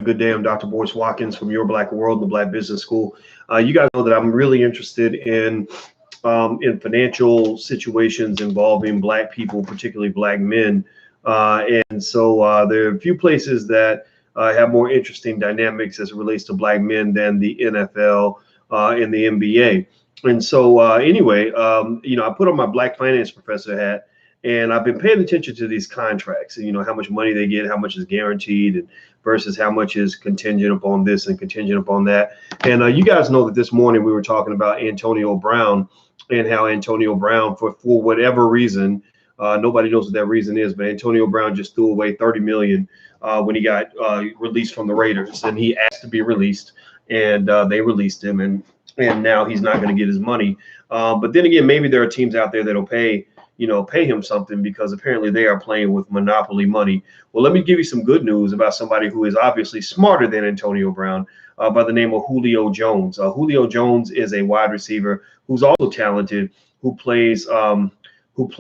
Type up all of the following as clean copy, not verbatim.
Good day. I'm Dr. Boyce Watkins from Your Black World, the Black Business School. You guys know that I'm really interested in financial situations involving Black people, particularly Black men. And so there are a few places that have more interesting dynamics as it relates to Black men than the NFL and the NBA. And so, I put on my Black finance professor hat, and I've been paying attention to these contracts and, how much money they get, how much is guaranteed, and versus how much is contingent upon this and contingent upon that. And you guys know that this morning we were talking about Antonio Brown and how Antonio Brown, for whatever reason, nobody knows what that reason is, but Antonio Brown just threw away $30 million when he got released from the Raiders, and he asked to be released, and they released him, and now he's not going to get his money. But then again, maybe there are teams out there that'll pay him something, because apparently they are playing with monopoly money. Well, let me give you some good news about somebody who is obviously smarter than Antonio Brown, by the name of Julio Jones. Julio Jones is a wide receiver who's also talented, who plays for the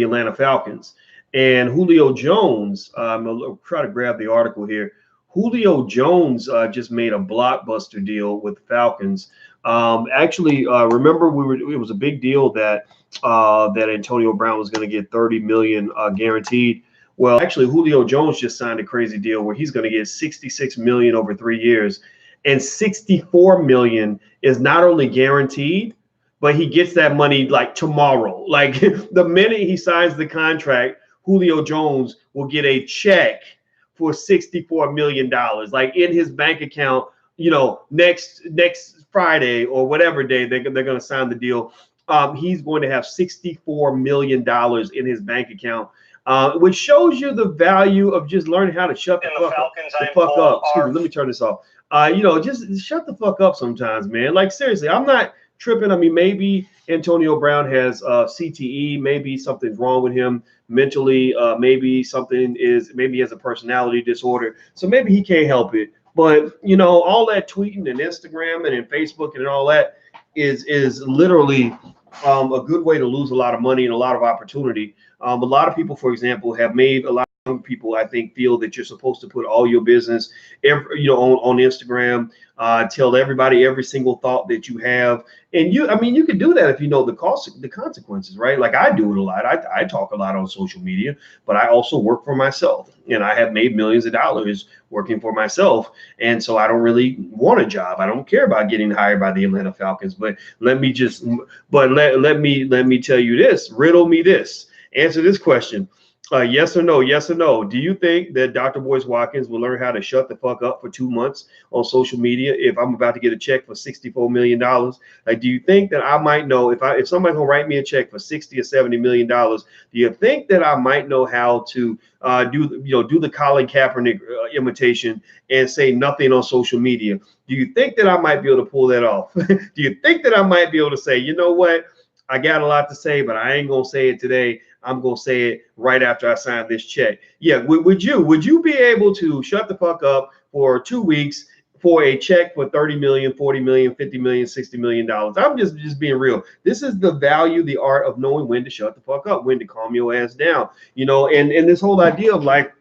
Atlanta Falcons. And Julio Jones, I'll try to grab the article here. Julio Jones just made a blockbuster deal with the Falcons. Remember, it was a big deal that Antonio Brown was going to get $30 million guaranteed. Well, actually, Julio Jones just signed a crazy deal where he's going to get $66 million over 3 years, and $64 million is not only guaranteed, but he gets that money like tomorrow. Like the minute he signs the contract, Julio Jones will get a check for $64 million, like in his bank account, next Friday or whatever day they're going to sign the deal. He's going to have $64 million in his bank account, which shows you the value of just learning how to shut the fuck up. Excuse me, let me turn this off. Just shut the fuck up sometimes, man. Like, seriously, I'm not tripping. I mean, maybe Antonio Brown has CTE, maybe something's wrong with him mentally, maybe he has a personality disorder, so maybe he can't help it. But all that tweeting and Instagram and Facebook and all that is literally a good way to lose a lot of money and a lot of opportunity. A lot of people, for example, have made a lot of young people, I think, feel that you're supposed to put all your business, on Instagram, tell everybody every single thought that you have. And you can do that if you know the consequences, right? Like I do it a lot. I talk a lot on social media, but I also work for myself, and I have made millions of dollars working for myself. And so I don't really want a job. I don't care about getting hired by the Atlanta Falcons. But let me tell you this. Riddle me this. Answer this question. Yes or no? Yes or no? Do you think that Dr. Boyce Watkins will learn how to shut the fuck up for 2 months on social media if I'm about to get a check for $64 million? Like, do you think that I might know if somebody's gonna write me a check for $60 or $70 million? Do you think that I might know how to do the Colin Kaepernick imitation and say nothing on social media? Do you think that I might be able to pull that off? Do you think that I might be able to say, you know what? I got a lot to say, but I ain't gonna say it today. I'm gonna say it right after I sign this check. Yeah, would you be able to shut the fuck up for 2 weeks for a check for $30 million, $40 million, $50 million, $60 million? I'm just being real. This is the value, the art of knowing when to shut the fuck up, when to calm your ass down. And this whole idea of like,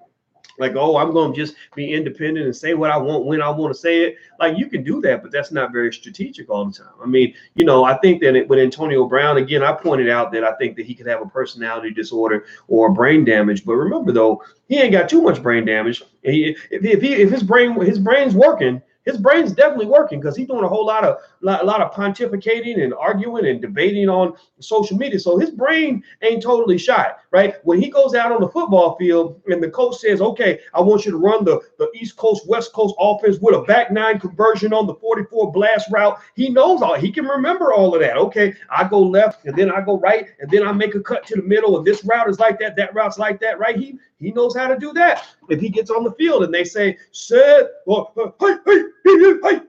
oh, I'm going to just be independent and say what I want when I want to say it. Like, you can do that, but that's not very strategic all the time. I mean, I think that with Antonio Brown, again, I pointed out that I think that he could have a personality disorder or brain damage. But remember, though, he ain't got too much brain damage. If his brain's working, his brain's definitely working, because he's doing a whole lot of pontificating and arguing and debating on social media. So his brain ain't totally shot, right? When he goes out on the football field and the coach says, okay, I want you to run the East Coast, West Coast offense with a back nine conversion on the 44 blast route, he knows he can remember all of that. Okay, I go left and then I go right and then I make a cut to the middle, and this route is like that, that route's like that, right? He knows how to do that. If he gets on the field and they say, hey,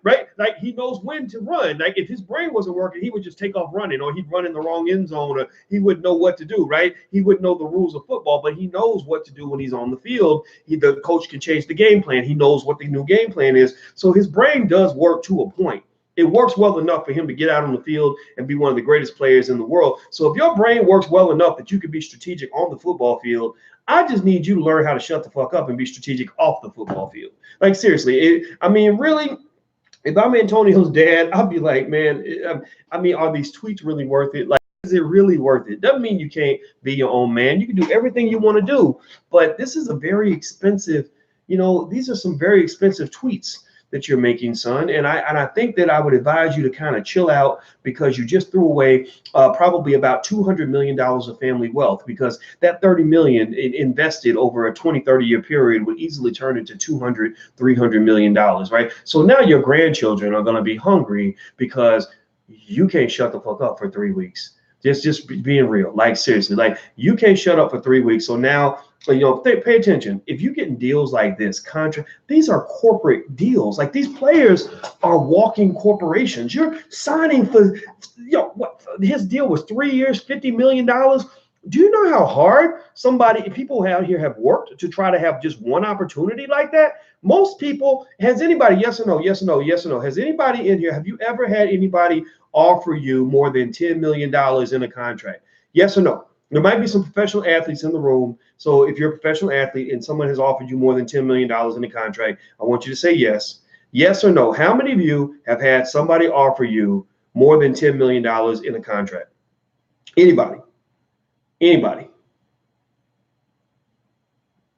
right? Like, he knows when to run. Like, if his brain wasn't working, he would just take off running, or he'd run in the wrong end zone, or he wouldn't know what to do, right? He wouldn't know the rules of football, but he knows what to do when he's on the field. The coach can change the game plan. He knows what the new game plan is. So his brain does work to a point. It works well enough for him to get out on the field and be one of the greatest players in the world. So if your brain works well enough that you can be strategic on the football field, I just need you to learn how to shut the fuck up and be strategic off the football field. Like, seriously, really, if I'm Antonio's dad, I'll be like, man, are these tweets really worth it? Like, is it really worth it? Doesn't mean you can't be your own man. You can do everything you want to do, but this is a very expensive, these are some very expensive tweets that you're making, son. And I think that I would advise you to kind of chill out, because you just threw away probably about $200 million of family wealth, because that 30 million invested over a 20-30 year period would easily turn into $200-300 million, right? So now your grandchildren are going to be hungry because you can't shut the fuck up for 3 weeks. Just being real, like, seriously, like, you can't shut up for 3 weeks. So now, pay attention. If you're getting deals like this, these are corporate deals. Like, these players are walking corporations. You're signing for, what his deal was 3 years, $50 million. Do you know how hard people out here have worked to try to have just one opportunity like that? Most people, has anybody, yes or no, yes or no, yes or no, has anybody in here, have you ever had anybody offer you more than $10 million in a contract? Yes or no? There might be some professional athletes in the room. So if you're a professional athlete and someone has offered you more than $10 million in a contract, I want you to say yes. Yes or no? How many of you have had somebody offer you more than $10 million in a contract? Anybody? Anybody?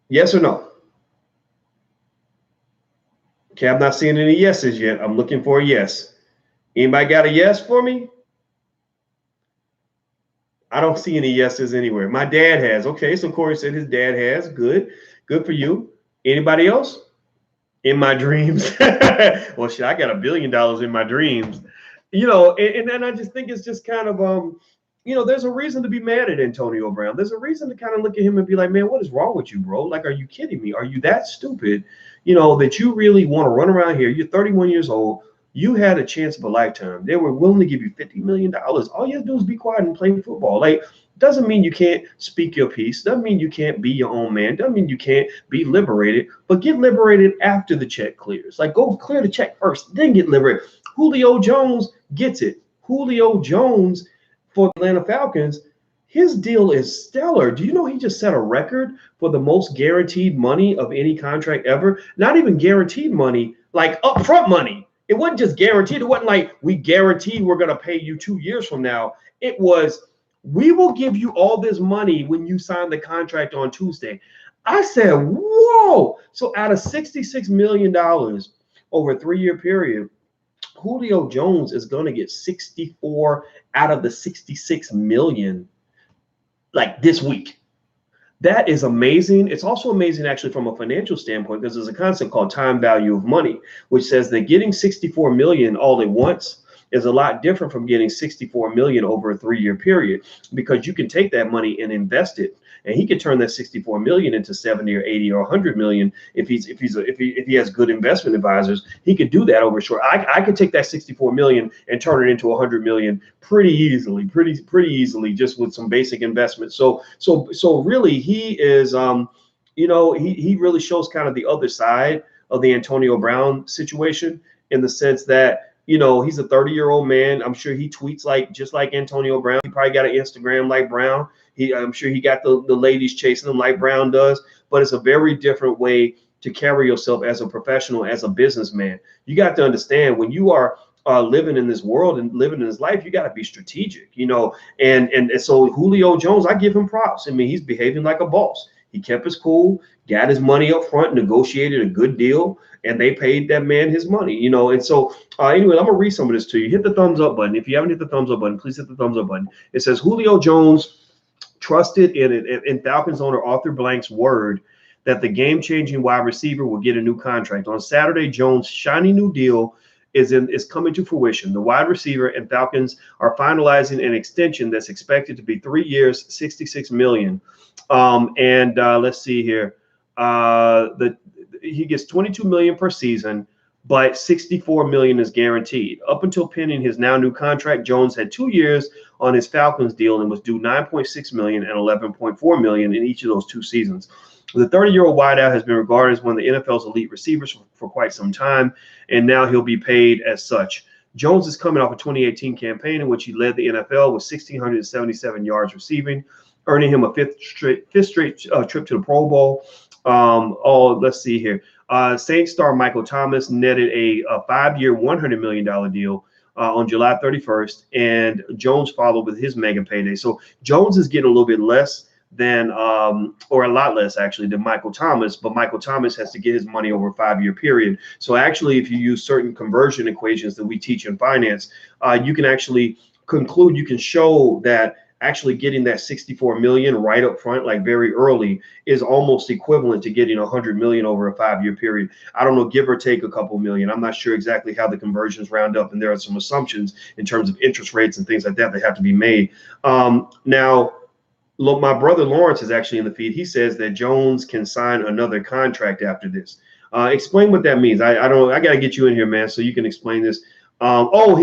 Yes or no? Okay, I'm not seeing any yeses yet. I'm looking for a yes. Anybody got a yes for me? I don't see any yeses anywhere. My dad has. Okay, so Corey said his dad has. Good. Good for you. Anybody else? In my dreams. Well, shit, I got $1 billion in my dreams. And then I just think it's just kind of there's a reason to be mad at Antonio Brown. There's a reason to kind of look at him and be like, man, what is wrong with you, bro? Like, are you kidding me? Are you that stupid, that you really want to run around here? You're 31 years old. You had a chance of a lifetime. They were willing to give you $50 million. All you have to do is be quiet and play football. Like, doesn't mean you can't speak your piece. Doesn't mean you can't be your own man. Doesn't mean you can't be liberated, but get liberated after the check clears. Like, go clear the check first, then get liberated. Julio Jones gets it. Julio Jones for the Atlanta Falcons, his deal is stellar. Do you know he just set a record for the most guaranteed money of any contract ever? Not even guaranteed money, like upfront money. It wasn't just guaranteed. It wasn't like, we guarantee we're going to pay you 2 years from now. It was, we will give you all this money when you sign the contract on Tuesday. I said, whoa. So out of $66 million over a 3-year period, Julio Jones is going to get 64 out of the 66 million, like, this week. That is amazing. It's also amazing, actually, from a financial standpoint, because there's a concept called time value of money, which says that getting 64 million all at once is a lot different from getting 64 million over a 3-year period, because you can take that money and invest it, and he could turn that 64 million into 70 or 80 or 100 million if he has good investment advisors. He could do that over short. I could take that 64 million and turn it into 100 million pretty easily, pretty easily, just with some basic investment. So really, he is he really shows kind of the other side of the Antonio Brown situation, in the sense that, he's a 30-year-old man. I'm sure he tweets just like Antonio Brown. He probably got an Instagram like Brown. I'm sure he got the ladies chasing him like Brown does. But it's a very different way to carry yourself as a professional, as a businessman. You got to understand, when you are living in this world and living in this life, you got to be strategic, and so Julio Jones, I give him props. I mean, he's behaving like a boss. He kept his cool, got his money up front, negotiated a good deal, and they paid that man his money, And so anyway, I'm going to read some of this to you. Hit the thumbs up button. If you haven't hit the thumbs up button, please hit the thumbs up button. It says, Julio Jones trusted in Falcons owner Arthur Blank's word that the game-changing wide receiver will get a new contract. On Saturday, Jones' shiny new deal is coming to fruition. The wide receiver and Falcons are finalizing an extension that's expected to be 3 years, $66 million. Let's see here. He gets $22 million per season, but $64 million is guaranteed. Up until penning his now new contract, Jones had 2 years on his Falcons deal and was due $9.6 million and $11.4 million in each of those 2 seasons. The 30-year-old wideout has been regarded as one of the NFL's elite receivers for quite some time, and now he'll be paid as such. Jones is coming off a 2018 campaign in which he led the NFL with 1,677 yards receiving, earning him a fifth straight trip to the Pro Bowl. Let's see here. Saints star Michael Thomas netted a 5-year, $100 million deal on July 31st, and Jones followed with his mega payday. So Jones is getting a little bit less than, or a lot less actually, than Michael Thomas, but Michael Thomas has to get his money over a 5-year period. So actually, if you use certain conversion equations that we teach in finance, you can actually conclude, you can show that actually getting that 64 million right up front, like very early, is almost equivalent to getting 100 million over a 5-year period. I don't know, give or take a couple million. I'm not sure exactly how the conversions round up, and there are some assumptions in terms of interest rates and things like that that have to be made. Now, look, my brother Lawrence is actually in the feed. He says that Jones can sign another contract after this. Explain what that means. I got to get you in here, man, so you can explain this. He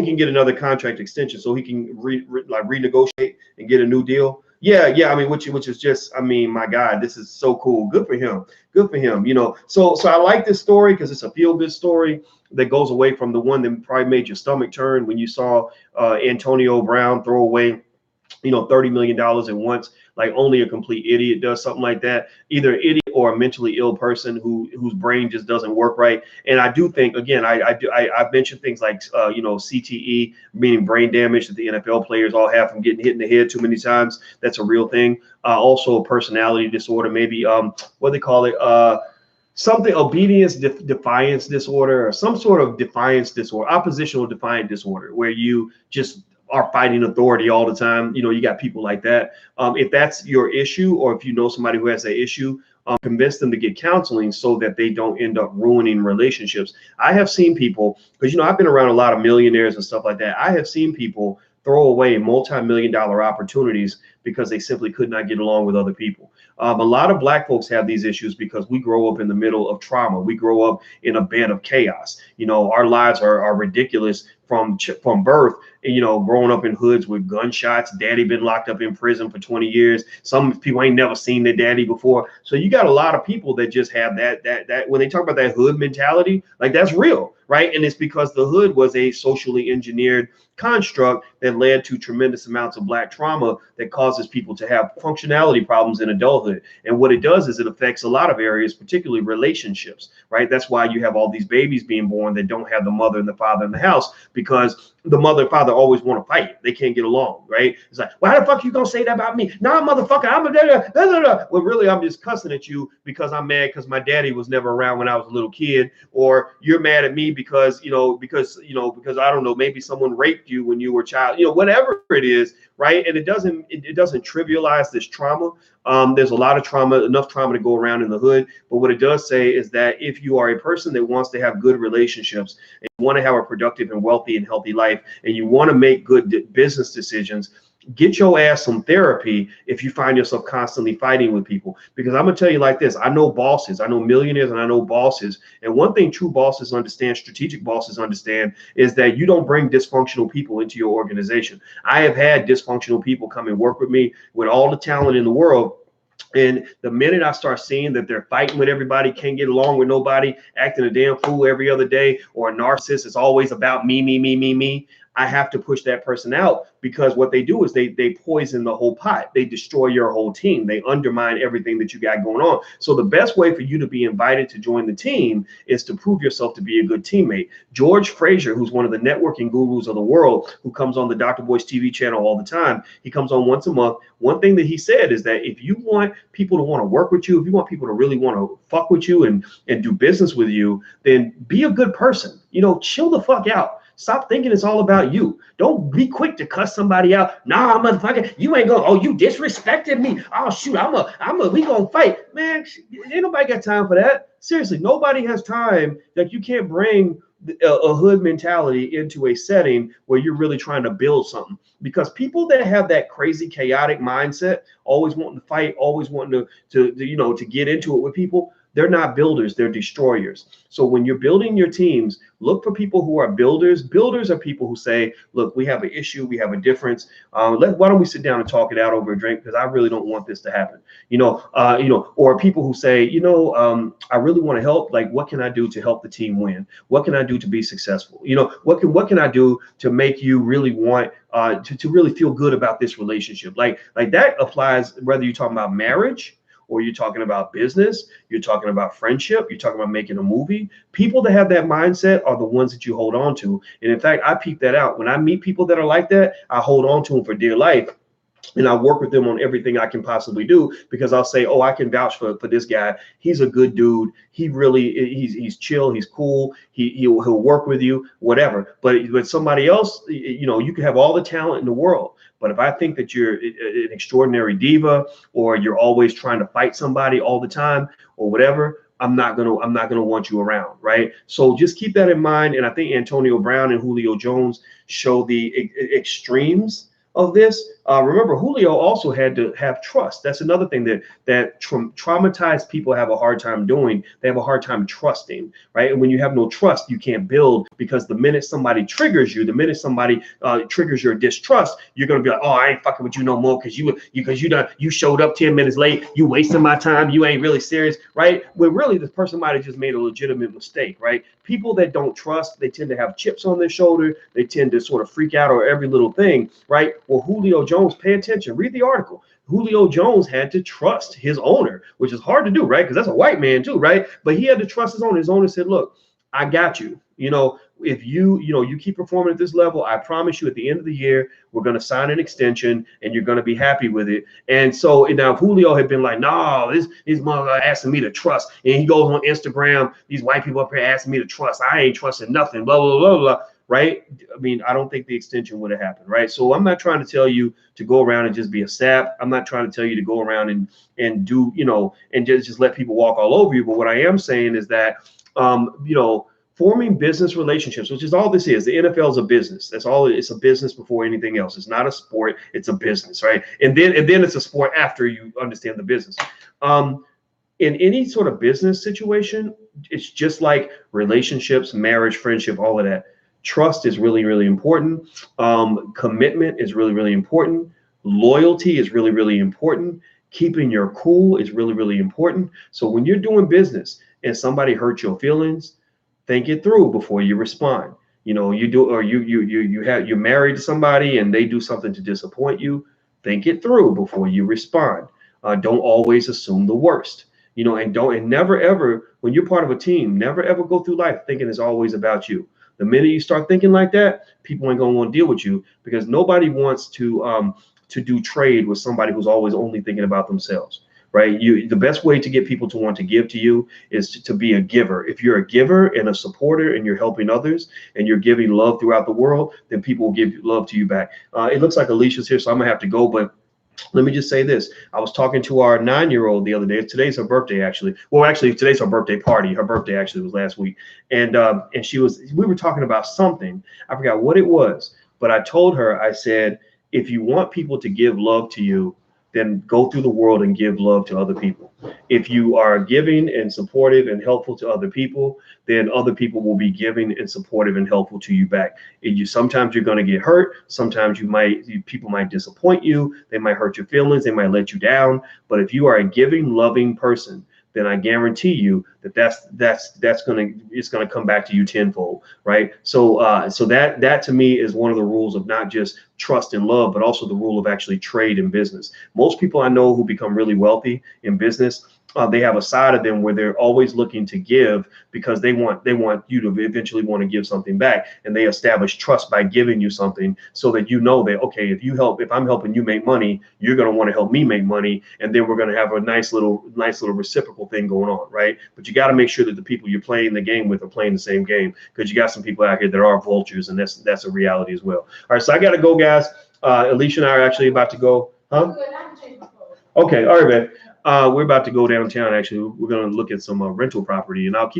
can get another contract extension, so he can renegotiate and get a new deal. Yeah. I mean, which is just, I mean, my God, this is so cool. Good for him. Good for him. You know, so I like this story because it's a feel-good story that goes away from the one that probably made your stomach turn when you saw Antonio Brown throw away, $30 million at once. Like only a complete idiot does something like that, either an idiot or a mentally ill person whose brain just doesn't work right. And I do think, again, I've mentioned things like, CTE, meaning brain damage that the NFL players all have from getting hit in the head too many times. That's a real thing. Also a personality disorder, maybe what they call it, something, obedience defiance disorder, or some sort of defiance disorder, oppositional defiant disorder, where you just are fighting authority all the time. You got people like that. If that's your issue, or if you know somebody who has that issue, convince them to get counseling so that they don't end up ruining relationships. I have seen people, because I've been around a lot of millionaires and stuff like that. I have seen people throw away multi-million-dollar opportunities because they simply could not get along with other people. A lot of Black folks have these issues because we grow up in the middle of trauma. We grow up in a bed of chaos. Our lives are ridiculous from birth. Growing up in hoods with gunshots, daddy been locked up in prison for 20 years. Some people ain't never seen their daddy before. So you got a lot of people that just have that when they talk about that hood mentality, like that's real, right? And it's because the hood was a socially engineered construct that led to tremendous amounts of Black trauma that causes people to have functionality problems in adulthood. And what it does is it affects a lot of areas, particularly relationships, right? That's why you have all these babies being born that don't have the mother and the father in the house, because the mother and father always want to fight. They can't get along, right? It's like, why the fuck you gonna say that about me? Nah, motherfucker, I'm a well, really, I'm just cussing at you because I'm mad because my daddy was never around when I was a little kid, or you're mad at me because I don't know, maybe someone raped you when you were a child, whatever it is, right? And it doesn't trivialize this trauma. There's a lot of trauma, enough trauma to go around in the hood. But what it does say is that if you are a person that wants to have good relationships, and you want to have a productive and wealthy and healthy life, and you want to make good business decisions, get your ass some therapy if you find yourself constantly fighting with people. Because I'm going to tell you like this, I know bosses, I know millionaires, and I know bosses. And one thing true bosses understand, strategic bosses understand, is that you don't bring dysfunctional people into your organization. I have had dysfunctional people come and work with me with all the talent in the world. And the minute I start seeing that they're fighting with everybody, can't get along with nobody, acting a damn fool every other day, or a narcissist, it's always about me, I have to push that person out, because what they do is they poison the whole pot. They destroy your whole team. They undermine everything that you got going on. So the best way for you to be invited to join the team is to prove yourself to be a good teammate. George Fraser, who's one of the networking gurus of the world, who comes on the Dr. Boyce TV channel all the time, he comes on once a month. One thing that he said is that if you want people to want to work with you, if you want people to really want to fuck with you and do business with you, then be a good person. Chill the fuck out. Stop thinking it's all about you. Don't be quick to cuss somebody out. Nah, motherfucker, you ain't going, oh, you disrespected me. Oh, shoot, we gonna fight. Man, ain't nobody got time for that. Seriously, nobody has time. That you can't bring a hood mentality into a setting where you're really trying to build something. Because people that have that crazy, chaotic mindset, always wanting to fight, always wanting to get into it with people, They're not builders, they're destroyers. So when you're building your teams, look for people who are builders. Builders are people who say, look, we have an issue, we have a difference. Why don't we sit down and talk it out over a drink, because I really don't want this to happen. Or people who say, I really want to help. Like, what can I do to help the team win? What can I do to be successful? What can I do to make you really want to really feel good about this relationship? Like that applies whether you're talking about marriage, or you're talking about business, you're talking about friendship, you're talking about making a movie. People that have that mindset are the ones that you hold on to. And in fact, I peep that out. When I meet people that are like that, I hold on to them for dear life. And I work with them on everything I can possibly do, because I'll say, oh, I can vouch for this guy. He's a good dude. He's chill. He's cool. He'll work with you, whatever. But with somebody else, you can have all the talent in the world. But if I think that you're an extraordinary diva, or you're always trying to fight somebody all the time, or whatever, I'm not gonna want you around, right? So just keep that in mind. And I think Antonio Brown and Julio Jones show the extremes of this. Remember, Julio also had to have trust. That's another thing that traumatized people have a hard time doing. They have a hard time trusting, right? And when you have no trust, you can't build, because the minute somebody triggers you, the minute somebody triggers your distrust, you're gonna be like, oh, I ain't fucking with you no more, because you showed up 10 minutes late, you wasting my time, you ain't really serious, right? Well, really, this person might have just made a legitimate mistake, right? People that don't trust, they tend to have chips on their shoulder. They tend to sort of freak out over every little thing, right? Well, Julio Jones, pay attention, read the article. Julio Jones had to trust his owner, which is hard to do, right? Because that's a white man too, right? But he had to trust his owner. His owner said, look, I got you. If you keep performing at this level, I promise you at the end of the year, we're going to sign an extension and you're going to be happy with it. And so now if Julio had been like, no, this mother asking me to trust. And he goes on Instagram, these white people up here asking me to trust. I ain't trusting nothing, blah, blah, blah, blah. Right? I mean, I don't think the extension would have happened, right? So I'm not trying to tell you to go around and just be a sap. I'm not trying to tell you to go around and do, and just let people walk all over you. But what I am saying is that, forming business relationships, which is all this is. The NFL is a business. That's all. It's a business before anything else. It's not a sport. It's a business, right? And then it's a sport after you understand the business. In any sort of business situation, it's just like relationships, marriage, friendship, all of that. Trust is really, really important. Commitment is really, really important. Loyalty is really, really important. Keeping your cool is really, really important. So when you're doing business and somebody hurts your feelings, think it through before you respond. You're married to somebody and they do something to disappoint you. Think it through before you respond. Don't always assume the worst. And never ever, when you're part of a team, never ever go through life thinking it's always about you. The minute you start thinking like that, people ain't gonna want to deal with you, because nobody wants to do trade with somebody who's always only thinking about themselves, right? The best way to get people to want to give to you is to be a giver. If you're a giver and a supporter and you're helping others and you're giving love throughout the world, then people will give love to you back. It looks like Alicia's here, so I'm gonna have to go, but let me just say this. I was talking to our 9-year-old the other day. Today's her birthday, actually. Well, actually, today's her birthday party. Her birthday actually was last week. And we were talking about something. I forgot what it was, but I told her, I said, if you want people to give love to you, then go through the world and give love to other people. If you are giving and supportive and helpful to other people, then other people will be giving and supportive and helpful to you back. Sometimes you're going to get hurt. Sometimes people might disappoint you. They might hurt your feelings. They might let you down. But if you are a giving, loving person, then I guarantee you it's gonna come back to you tenfold, right? So that to me is one of the rules of not just trust and love, but also the rule of actually trade in business. Most people I know who become really wealthy in business, they have a side of them where they're always looking to give, because they want you to eventually want to give something back, and they establish trust by giving you something, so that that, okay, if I'm helping you make money, you're going to want to help me make money, and then we're going to have a nice little reciprocal thing going on, right? But you got to make sure that the people you're playing the game with are playing the same game, because you got some people out here that are vultures, and that's a reality as well. All right, so I got to go, guys. Alicia and I are actually about to go. Huh? Okay, all right, man. We're about to go downtown. Actually, we're going to look at some rental property, and I'll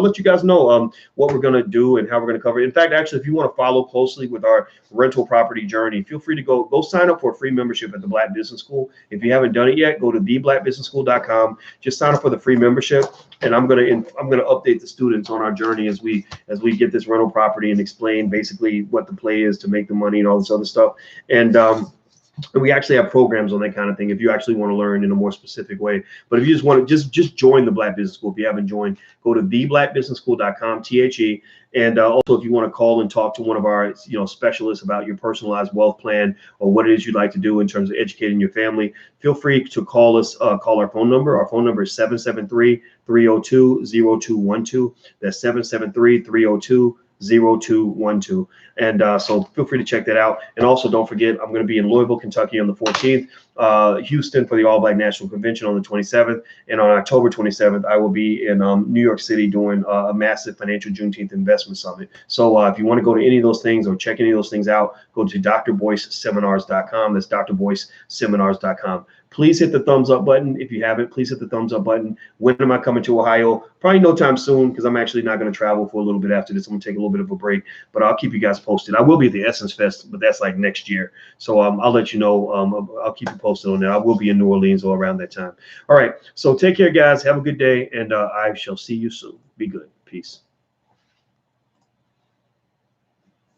let you guys know what we're going to do and how we're going to cover it. In fact, actually, if you want to follow closely with our rental property journey, feel free to go sign up for a free membership at the Black Business School. If you haven't done it yet, go to theblackbusinessschool.com. Just sign up for the free membership, and I'm going to update the students on our journey as we get this rental property and explain basically what the play is to make the money and all this other stuff. And we actually have programs on that kind of thing if you actually want to learn in a more specific way. But if you just want to just join the Black Business School, if you haven't joined, go to theblackbusinessschool.com, THE. And also, if you want to call and talk to one of our specialists about your personalized wealth plan or what it is you'd like to do in terms of educating your family, feel free to call us. Call our phone number. Our phone number is 773-302-0212. That's 773-302-0212. And so feel free to check that out. And also, don't forget, I'm going to be in Louisville, Kentucky on the 14th, Houston for the All Black National Convention on the 27th. And on October 27th, I will be in New York City doing a massive financial Juneteenth investment summit. So if you want to go to any of those things or check any of those things out, go to drboyceseminars.com. That's drboyceseminars.com. Please hit the thumbs up button. If you haven't, please hit the thumbs up button. When am I coming to Ohio? Probably no time soon, because I'm actually not going to travel for a little bit after this. I'm going to take a little bit of a break, but I'll keep you guys posted. I will be at the Essence Fest, but that's like next year. So I'll let you know. I'll keep you posted on that. I will be in New Orleans all around that time. All right. So take care, guys. Have a good day, and I shall see you soon. Be good. Peace.